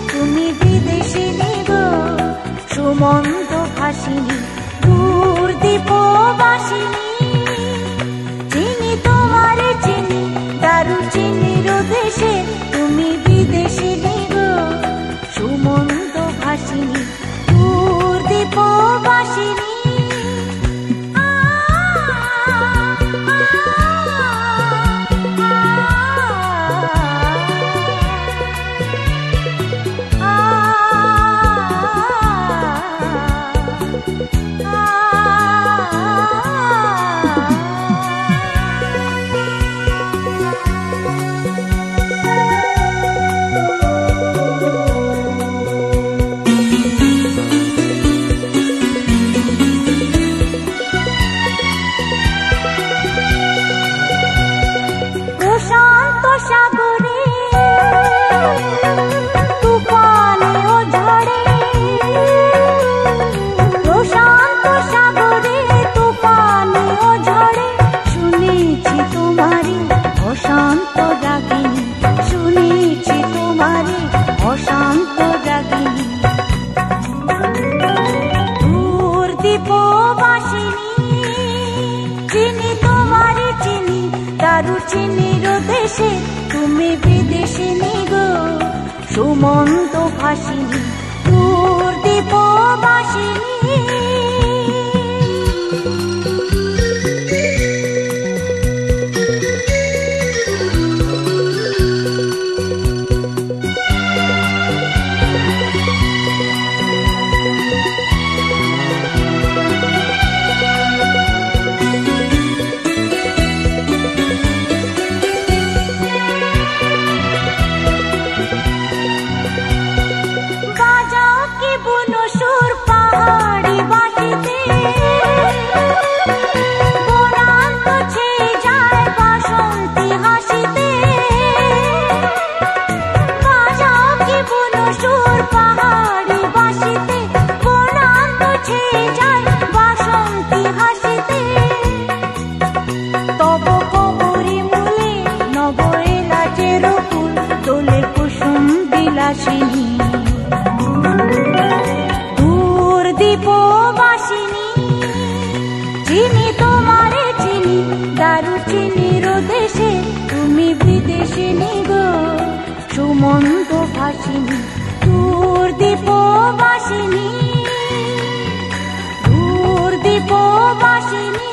তুমি বিদেশিনী গো সুমন্ত ভাসিনী দূর দীপবাসিনী চিনি তোমারে চিনি দারু চিনির দেশে তুমি বিদেশিনী গো সুমন্ত ভাসিনী দূর দীপবাসিনী তুমি বিদেশিনী গো সুমন্ত ভাসিনী দূর দীপবাসিনী দূর দীপবাসিনী চিনি তোমারে চিনি দারু চিনির দেশে তুমি বিদেশিনী গো সুমন্ত ভাসিনী দূর দীপবাসিনী দূর দীপবাসিনী